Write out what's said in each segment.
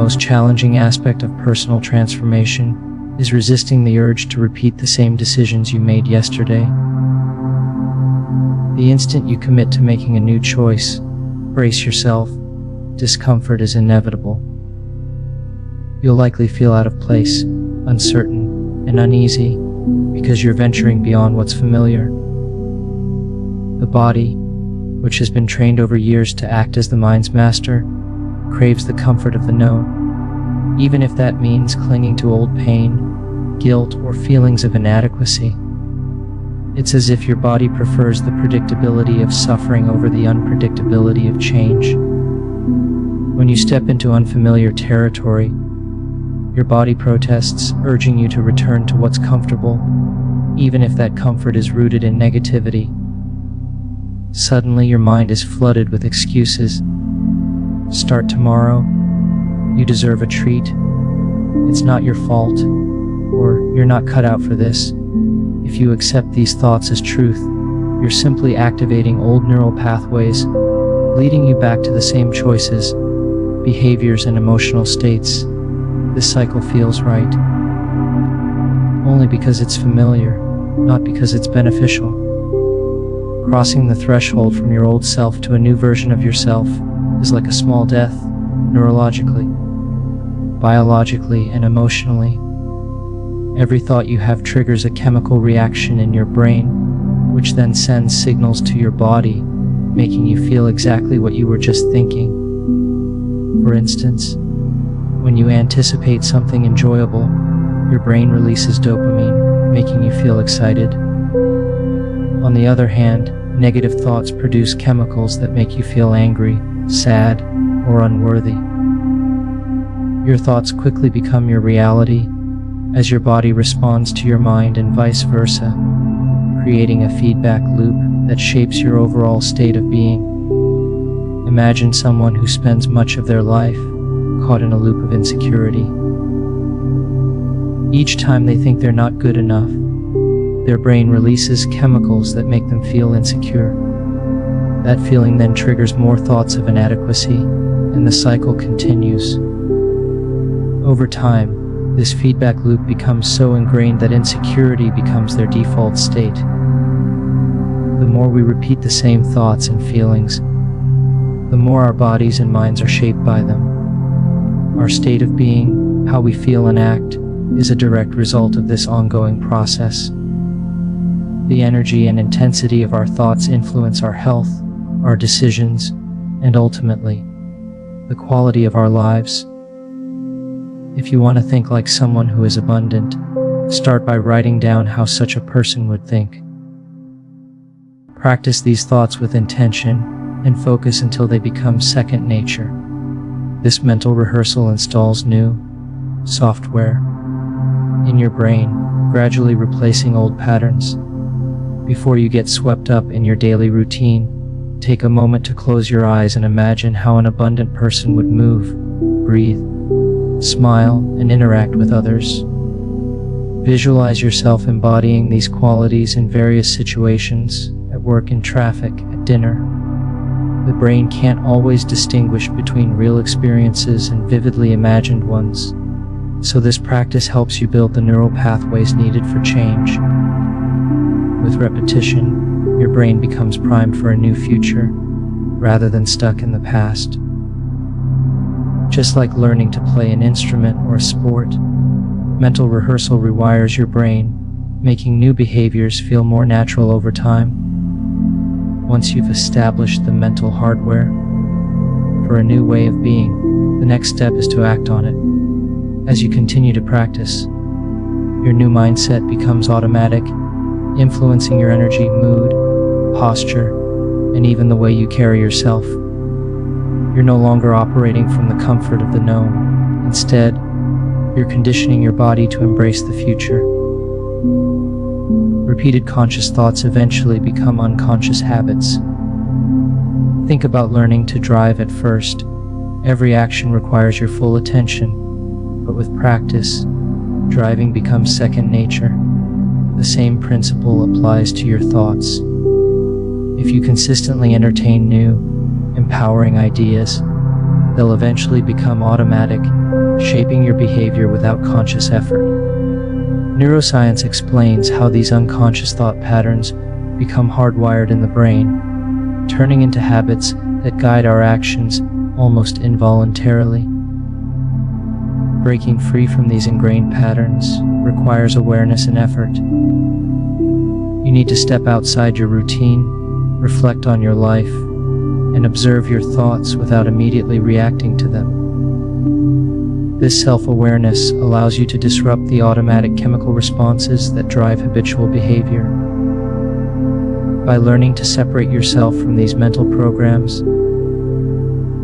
most challenging aspect of personal transformation is resisting the urge to repeat the same decisions you made yesterday. The instant you commit to making a new choice, brace yourself, discomfort is inevitable. You'll likely feel out of place, uncertain, and uneasy because you're venturing beyond what's familiar. The body, which has been trained over years to act as the mind's master, craves the comfort of the known, even if that means clinging to old pain, guilt, or feelings of inadequacy. It's as if your body prefers the predictability of suffering over the unpredictability of change. When you step into unfamiliar territory, your body protests, urging you to return to what's comfortable, even if that comfort is rooted in negativity. Suddenly, your mind is flooded with excuses. Start tomorrow. You deserve a treat. It's not your fault. Or you're not cut out for this. If you accept these thoughts as truth, you're simply activating old neural pathways, leading you back to the same choices, behaviors, and emotional states. This cycle feels right, only because it's familiar, not because it's beneficial. Crossing the threshold from your old self to a new version of yourself is like a small death, neurologically, biologically, and emotionally. Every thought you have triggers a chemical reaction in your brain, which then sends signals to your body, making you feel exactly what you were just thinking. For instance, when you anticipate something enjoyable, your brain releases dopamine, making you feel excited. On the other hand, negative thoughts produce chemicals that make you feel angry, sad, or unworthy. Your thoughts quickly become your reality, as your body responds to your mind and vice versa, creating a feedback loop that shapes your overall state of being. Imagine someone who spends much of their life caught in a loop of insecurity. Each time they think they're not good enough, their brain releases chemicals that make them feel insecure. That feeling then triggers more thoughts of inadequacy, and the cycle continues. Over time, this feedback loop becomes so ingrained that insecurity becomes their default state. The more we repeat the same thoughts and feelings, the more our bodies and minds are shaped by them. Our state of being, how we feel and act, is a direct result of this ongoing process. The energy and intensity of our thoughts influence our health, our decisions, and ultimately, the quality of our lives. If you want to think like someone who is abundant, start by writing down how such a person would think. Practice these thoughts with intention and focus until they become second nature. This mental rehearsal installs new software in your brain, gradually replacing old patterns. Before you get swept up in your daily routine, take a moment to close your eyes and imagine how an abundant person would move, breathe, smile, and interact with others. Visualize yourself embodying these qualities in various situations, at work, in traffic, at dinner. The brain can't always distinguish between real experiences and vividly imagined ones, so this practice helps you build the neural pathways needed for change. With repetition, your brain becomes primed for a new future, rather than stuck in the past. Just like learning to play an instrument or a sport, mental rehearsal rewires your brain, making new behaviors feel more natural over time. Once you've established the mental hardware for a new way of being, the next step is to act on it. As you continue to practice, your new mindset becomes automatic, influencing your energy, mood, posture, and even the way you carry yourself. You're no longer operating from the comfort of the known. Instead, you're conditioning your body to embrace the future. Repeated conscious thoughts eventually become unconscious habits. Think about learning to drive at first. Every action requires your full attention, but with practice, driving becomes second nature. The same principle applies to your thoughts. If you consistently entertain new, empowering ideas, they'll eventually become automatic, shaping your behavior without conscious effort. Neuroscience explains how these unconscious thought patterns become hardwired in the brain, turning into habits that guide our actions almost involuntarily. Breaking free from these ingrained patterns requires awareness and effort. You need to step outside your routine, reflect on your life, and observe your thoughts without immediately reacting to them. This self-awareness allows you to disrupt the automatic chemical responses that drive habitual behavior. By learning to separate yourself from these mental programs,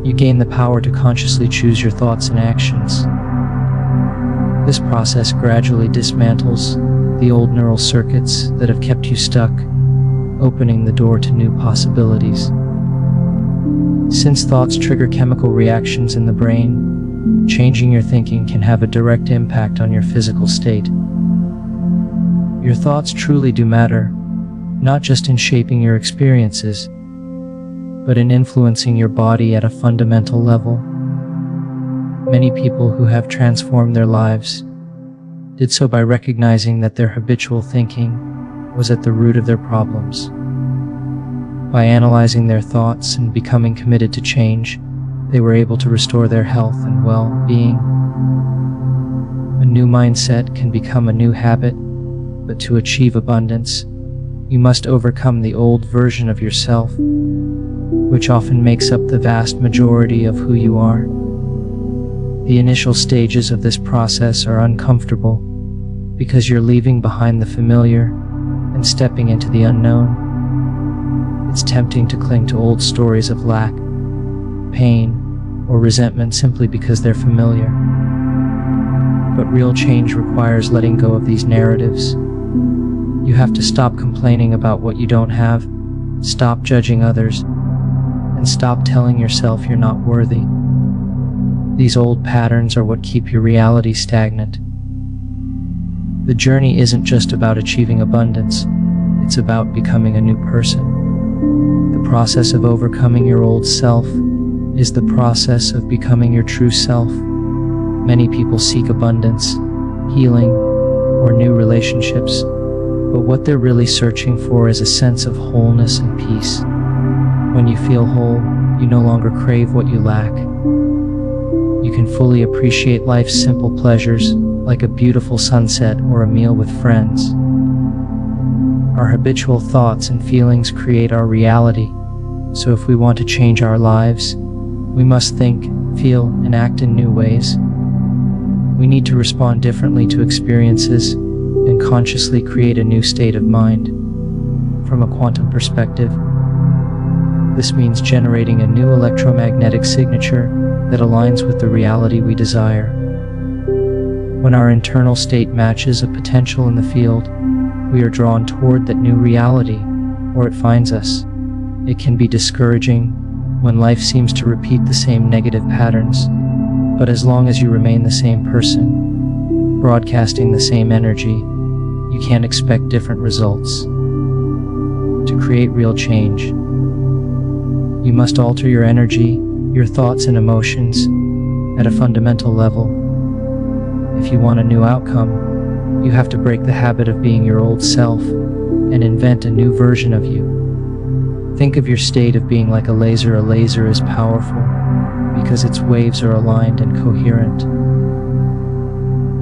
you gain the power to consciously choose your thoughts and actions. This process gradually dismantles the old neural circuits that have kept you stuck, opening the door to new possibilities. Since thoughts trigger chemical reactions in the brain, changing your thinking can have a direct impact on your physical state. Your thoughts truly do matter, not just in shaping your experiences, but in influencing your body at a fundamental level. Many people who have transformed their lives did so by recognizing that their habitual thinking was at the root of their problems. By analyzing their thoughts and becoming committed to change, they were able to restore their health and well-being. A new mindset can become a new habit, but to achieve abundance, you must overcome the old version of yourself, which often makes up the vast majority of who you are. The initial stages of this process are uncomfortable because you're leaving behind the familiar and stepping into the unknown. It's tempting to cling to old stories of lack, pain, or resentment simply because they're familiar. But real change requires letting go of these narratives. You have to stop complaining about what you don't have, stop judging others, and stop telling yourself you're not worthy. These old patterns are what keep your reality stagnant. The journey isn't just about achieving abundance, it's about becoming a new person. The process of overcoming your old self is the process of becoming your true self. Many people seek abundance, healing, or new relationships, but what they're really searching for is a sense of wholeness and peace. When you feel whole, you no longer crave what you lack. You can fully appreciate life's simple pleasures, like a beautiful sunset or a meal with friends. Our habitual thoughts and feelings create our reality, so if we want to change our lives, we must think, feel, and act in new ways. We need to respond differently to experiences and consciously create a new state of mind. From a quantum perspective, this means generating a new electromagnetic signature that aligns with the reality we desire. When our internal state matches a potential in the field, we are drawn toward that new reality, or it finds us. It can be discouraging when life seems to repeat the same negative patterns, but as long as you remain the same person, broadcasting the same energy, you can't expect different results. To create real change, you must alter your energy, your thoughts and emotions at a fundamental level. If you want a new outcome, you have to break the habit of being your old self and invent a new version of you. Think of your state of being like a laser. A laser is powerful because its waves are aligned and coherent.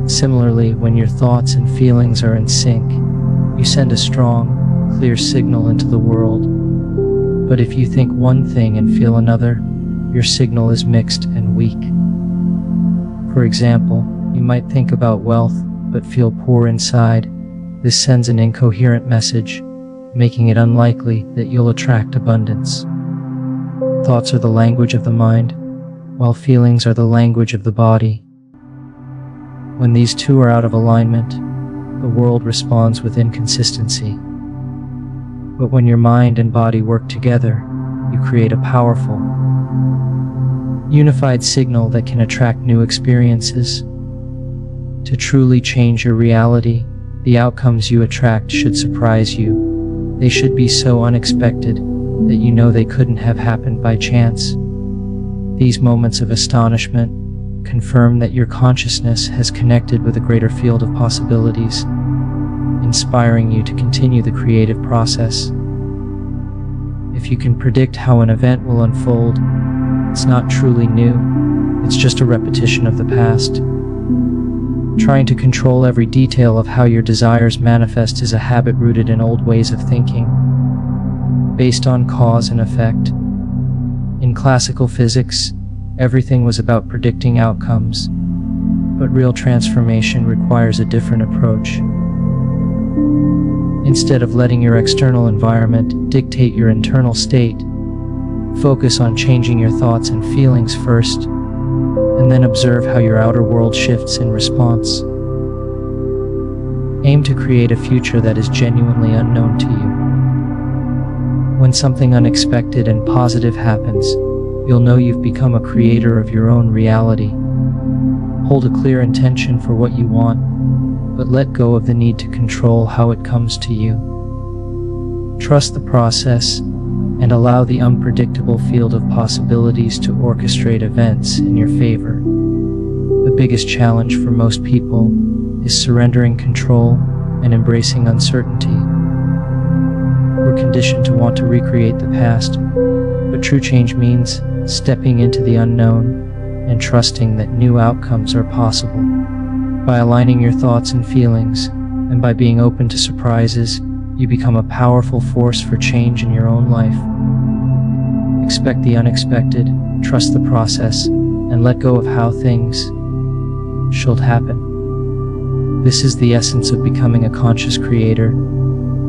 Similarly, when your thoughts and feelings are in sync, you send a strong, clear signal into the world. But if you think one thing and feel another, your signal is mixed and weak. For example, you might think about wealth but feel poor inside. This sends an incoherent message, making it unlikely that you'll attract abundance. Thoughts are the language of the mind, while feelings are the language of the body. When these two are out of alignment, the world responds with inconsistency. But when your mind and body work together, you create a powerful, unified signal that can attract new experiences. To truly change your reality, the outcomes you attract should surprise you. They should be so unexpected that you know they couldn't have happened by chance. These moments of astonishment confirm that your consciousness has connected with a greater field of possibilities, inspiring you to continue the creative process. If you can predict how an event will unfold, it's not truly new, it's just a repetition of the past. Trying to control every detail of how your desires manifest is a habit rooted in old ways of thinking, based on cause and effect. In classical physics, everything was about predicting outcomes, but real transformation requires a different approach. Instead of letting your external environment dictate your internal state, focus on changing your thoughts and feelings first, and then observe how your outer world shifts in response. Aim to create a future that is genuinely unknown to you. When something unexpected and positive happens, you'll know you've become a creator of your own reality. Hold a clear intention for what you want, but let go of the need to control how it comes to you. Trust the process and allow the unpredictable field of possibilities to orchestrate events in your favor. The biggest challenge for most people is surrendering control and embracing uncertainty. We're conditioned to want to recreate the past, but true change means stepping into the unknown and trusting that new outcomes are possible. By aligning your thoughts and feelings, and by being open to surprises, you become a powerful force for change in your own life. Expect the unexpected, trust the process, and let go of how things should happen. This is the essence of becoming a conscious creator,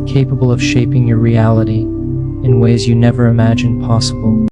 capable of shaping your reality in ways you never imagined possible.